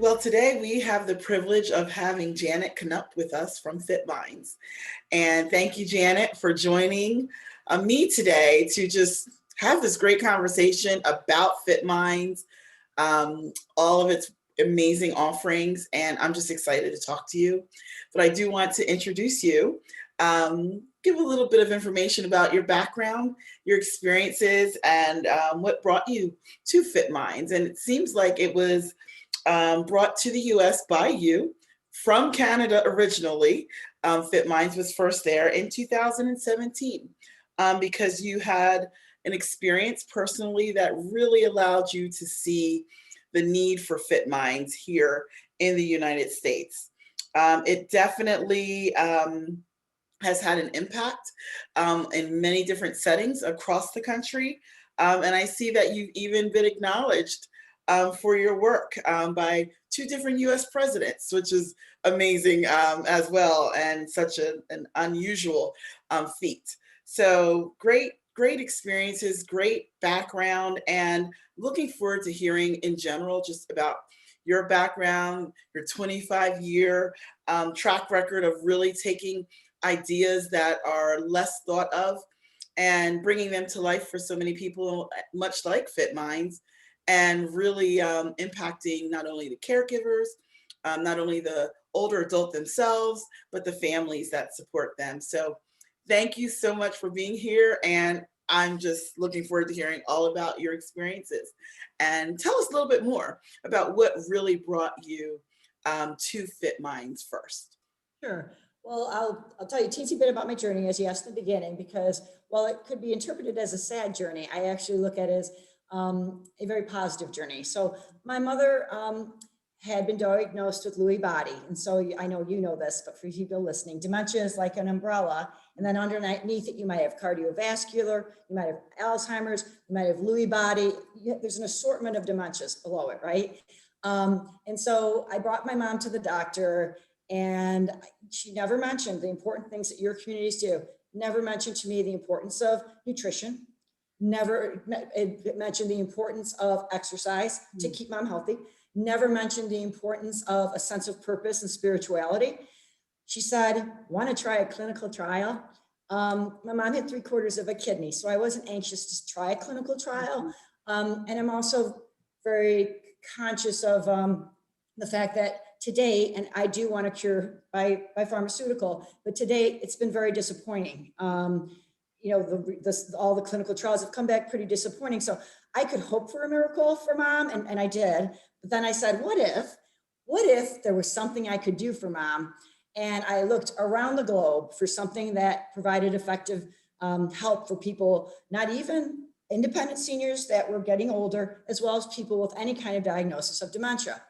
Well, today we have the privilege of having Janet Knupp with us from Fit Minds. And thank you, Janet, for joining me today to just have this great conversation about Fit Minds, all of its amazing offerings. And I'm just excited to talk to you. But I do want to introduce you, give a little bit of information about your background, your experiences, and what brought you to Fit Minds. And it seems like it was brought to the US by you from Canada originally. Fit Minds was first there in 2017 because you had an experience personally that really allowed you to see the need for Fit Minds here in the United States. It definitely has had an impact in many different settings across the country. And I see that you've even been acknowledged for your work by two different US presidents, which is amazing as well, and such an unusual feat. So great experiences, great background, and looking forward to hearing in general just about your background, your 25-year track record of really taking ideas that are less thought of and bringing them to life for so many people, much like Fit Minds, and really impacting not only the caregivers, not only the older adult themselves, but the families that support them. So thank you so much for being here. And I'm just looking forward to hearing all about your experiences. And tell us a little bit more about what really brought you to Fit Minds first. Sure. Well, I'll tell you a teensy bit about my journey, as you asked in the beginning, because while it could be interpreted as a sad journey, I actually look at it as a very positive journey. So my mother had been diagnosed with Lewy body. And so I know you know this, but for people listening, dementia is like an umbrella. And then underneath it, you might have cardiovascular, you might have Alzheimer's, you might have Lewy body. There's an assortment of dementias below it, right? And so I brought my mom to the doctor, and she never mentioned the important things that your communities do. Never mentioned to me the importance of nutrition. Never mentioned the importance of exercise to keep mom healthy. Never mentioned the importance of a sense of purpose and spirituality. She said, want to try a clinical trial? My mom had 3/4 of a kidney, so I wasn't anxious to try a clinical trial. And I'm also very conscious of the fact that today, and I do want to cure by pharmaceutical, but today it's been very disappointing. All the clinical trials have come back pretty disappointing. So I could hope for a miracle for mom, and I did. But then I said, what if there was something I could do for mom? And I looked around the globe for something that provided effective help for people, not even independent seniors that were getting older, as well as people with any kind of diagnosis of dementia.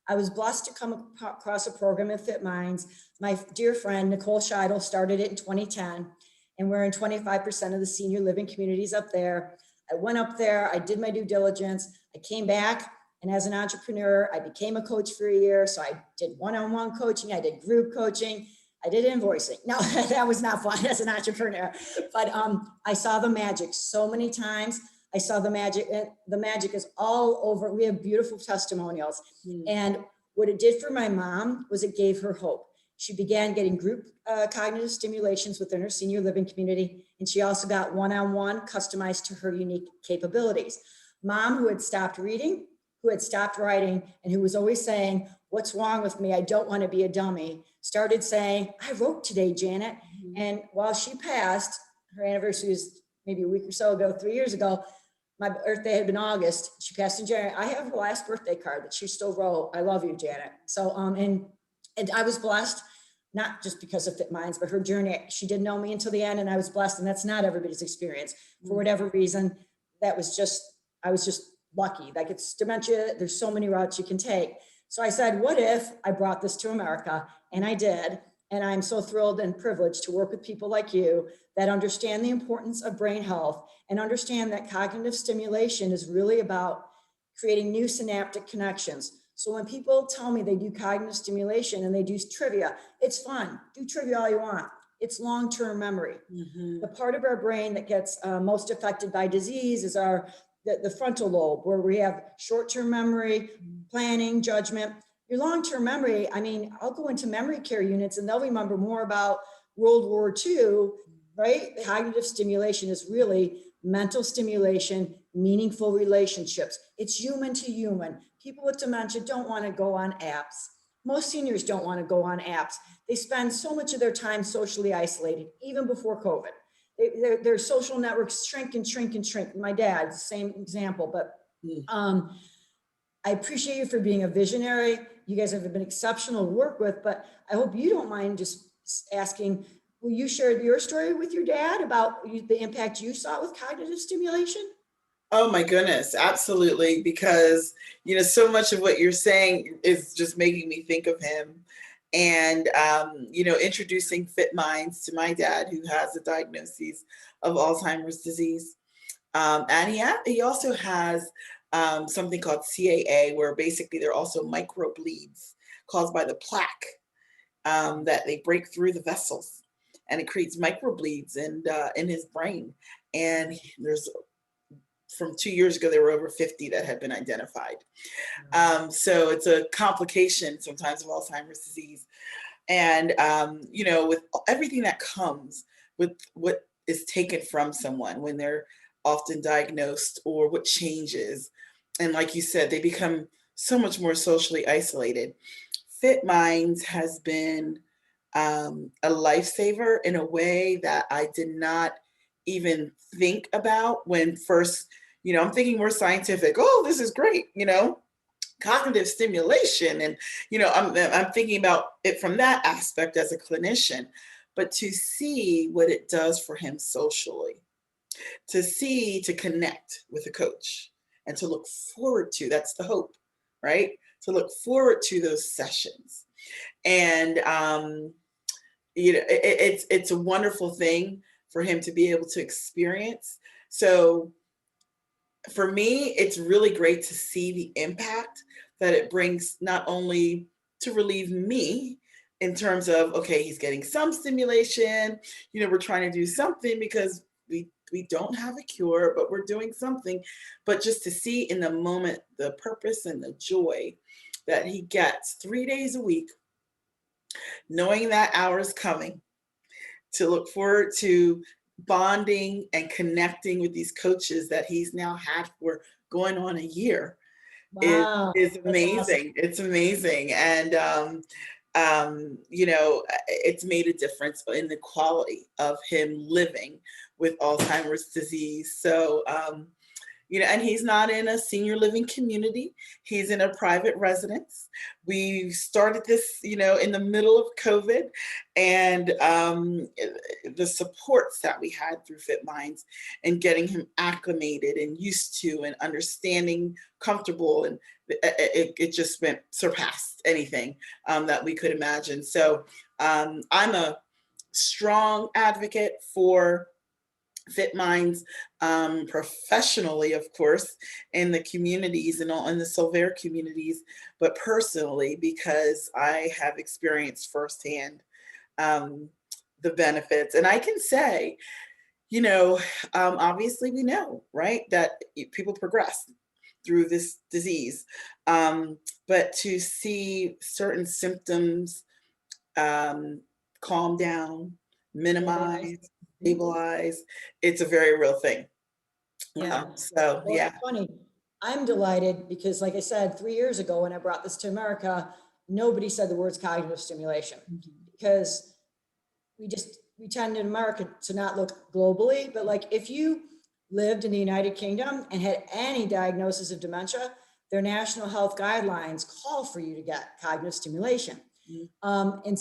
I was blessed to come across a program at Fit Minds. My dear friend, Nicole Scheidel, started it in 2010, and we're in 25% of the senior living communities up there. I went up there, I did my due diligence, I came back, and as an entrepreneur, I became a coach for a year. So I did one-on-one coaching, I did group coaching, I did invoicing. No, that was not fun as an entrepreneur, but I saw the magic so many times. I saw the magic, and the magic is all over. We have beautiful testimonials. And what it did for my mom was it gave her hope. She began getting group cognitive stimulations within her senior living community. And she also got one-on-one customized to her unique capabilities. Mom, who had stopped reading, who had stopped writing, and who was always saying, what's wrong with me? I don't want to be a dummy, started saying, I wrote today, Janet. And while she passed, her anniversary was maybe a week or so ago, 3 years ago, my birthday had been August. She passed in January. I have her last birthday card that she still wrote. I love you, Janet. So, and I was blessed, not just because of Fit Minds, but her journey. She didn't know me until the end, and I was blessed. And that's not everybody's experience. For whatever reason, I was just lucky. Like, it's dementia. There's so many routes you can take. So I said, what if I brought this to America? And I did. And I'm so thrilled and privileged to work with people like you that understand the importance of brain health and understand that cognitive stimulation is really about creating new synaptic connections. So when people tell me they do cognitive stimulation and they do trivia, it's fun. Do trivia all you want. It's long-term memory. The part of our brain that gets most affected by disease is the frontal lobe, where we have short-term memory, planning, judgment. your long-term memory, I mean, I'll go into memory care units and they'll remember more about World War II, right? Cognitive stimulation is really mental stimulation, meaningful relationships. It's human to human. People with dementia don't want to go on apps. Most seniors don't want to go on apps. They spend so much of their time socially isolated, even before COVID. Their social networks shrink and shrink and shrink. My dad, same example, but I appreciate you for being a visionary. You guys have been exceptional to work with, but I hope you don't mind just asking, will you share your story with your dad about the impact you saw with cognitive stimulation? Oh my goodness, absolutely. Because, so much of what you're saying is just making me think of him. And, introducing Fit Minds to my dad, who has a diagnosis of Alzheimer's disease. And he also has something called CAA, where basically they're also micro bleeds caused by the plaque that they break through the vessels. And it creates micro bleeds in his brain. And there's from 2 years ago, there were over 50 that had been identified. So it's a complication sometimes of Alzheimer's disease. And, with everything that comes with what is taken from someone when they're often diagnosed, or what changes. And like you said, they become so much more socially isolated. Fit Minds has been a lifesaver in a way that I did not even think about when first, I'm thinking more scientific. Oh, this is great, cognitive stimulation. And, I'm thinking about it from that aspect as a clinician, but to see what it does for him socially, to connect with a coach and to look forward to, that's the hope, right? To look forward to those sessions. And, it's a wonderful thing for him to be able to experience. So for me, it's really great to see the impact that it brings, not only to relieve me in terms of, okay, he's getting some stimulation, we're trying to do something because we don't have a cure, but we're doing something. But just to see in the moment the purpose and the joy that he gets 3 days a week, knowing that hour is coming, to look forward to bonding and connecting with these coaches that he's now had for going on a year, Wow, is that's awesome. amazing. It's amazing. And, it's made a difference in the quality of him living with Alzheimer's disease. So, and he's not in a senior living community. He's in a private residence. We started this, in the middle of COVID, and the supports that we had through Fit Minds and getting him acclimated and used to and understanding, comfortable, and it just surpassed anything that we could imagine. So I'm a strong advocate for Fit Minds, professionally, of course, in the communities and all in the Solvere communities, but personally, because I have experienced firsthand the benefits. And I can say, obviously we know, right, that people progress through this disease. But to see certain symptoms calm down, minimize, stabilize, it's a very real thing. Yeah. So Well, yeah. it's funny. I'm delighted because, like I said, 3 years ago when I brought this to America, nobody said the words cognitive stimulation because we tend in America to not look globally. But like if you lived in the United Kingdom and had any diagnosis of dementia, their national health guidelines call for you to get cognitive stimulation. And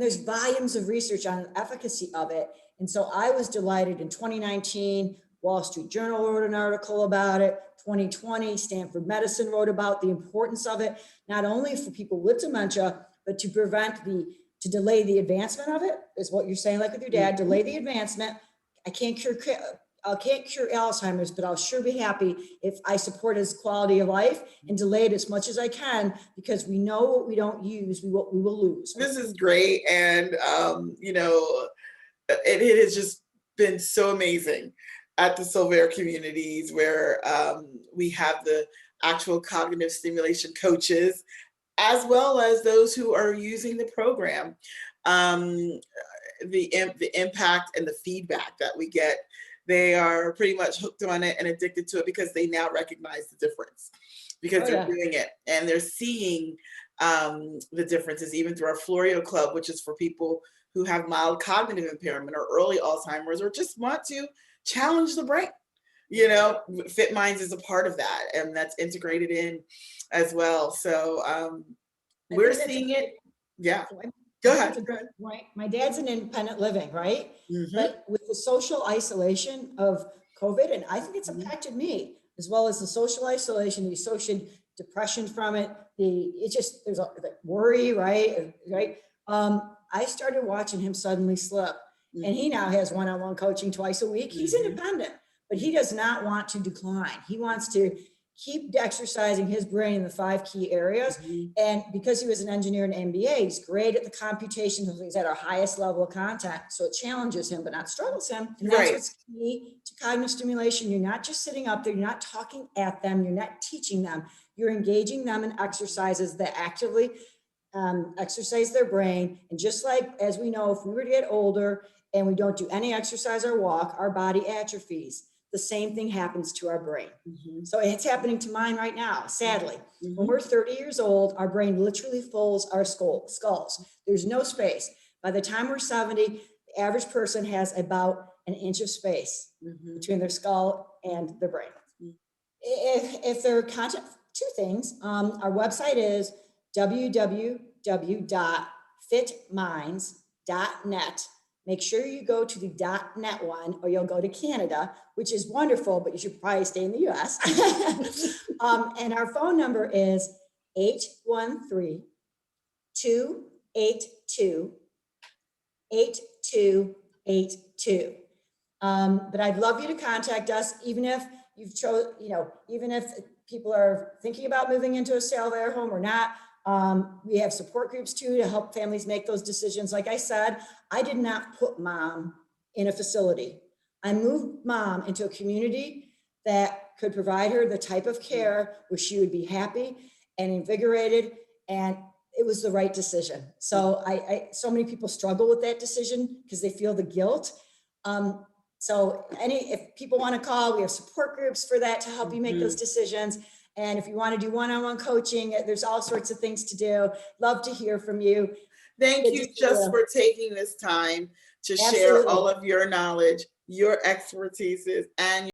there's volumes of research on the efficacy of it. And so I was delighted in 2019, Wall Street Journal wrote an article about it. 2020, Stanford Medicine wrote about the importance of it, not only for people with dementia, but to delay the advancement of it, is what you're saying, like with your dad, delay the advancement. I can't cure Alzheimer's, but I'll sure be happy if I support his quality of life and delay it as much as I can, because we know what we don't use, we will lose. This is great. And, it has just been so amazing at the Solvere communities where we have the actual cognitive stimulation coaches as well as those who are using the program. Um, the impact and the feedback that we get, they are pretty much hooked on it and addicted to it because they now recognize the difference, because they're doing it and they're seeing the differences, even through our Florio Club, which is for people who have mild cognitive impairment or early Alzheimer's, or just want to challenge the brain. You know, Fit Minds is a part of that, and that's integrated in as well. So we're seeing it. Yeah. Go ahead. Right. My dad's in independent living, right? Mm-hmm. But with the social isolation of COVID, and I think it's impacted me, as well as the social isolation, the associated depression from it, there's a worry, right? Right. I started watching him suddenly slip, and he now has one-on-one coaching twice a week. He's independent, but he does not want to decline. He wants to keep exercising his brain in the 5 key areas. And because he was an engineer and MBA, he's great at the computation. He's at our highest level of contact. So it challenges him, but not struggles him. And that's what's key to cognitive stimulation. You're not just sitting up there. You're not talking at them. You're not teaching them. You're engaging them in exercises that actively exercise their brain. And just like, as we know, if we were to get older and we don't do any exercise or walk, our body atrophies. The same thing happens to our brain. So it's happening to mine right now, sadly. When we're 30 years old, our brain literally fills our skulls. There's no space. By the time we're 70, the average person has about an inch of space between their skull and their brain. If they're content, 2 things. Our website is www.fitminds.net. Make sure you go to the .net one, or you'll go to Canada, which is wonderful, but you should probably stay in the US. And our phone number is 813-282-8282. But I'd love you to contact us, even if even if people are thinking about moving into a sale of their home or not. We have support groups too to help families make those decisions. Like I said, I did not put mom in a facility. I moved mom into a community that could provide her the type of care where she would be happy and invigorated, and it was the right decision. So so many people struggle with that decision because they feel the guilt. So if people want to call, we have support groups for that to help you make those decisions. And if you want to do one-on-one coaching, there's all sorts of things to do. Love to hear from you. Thank you just for taking this time to share all of your knowledge, your expertise, and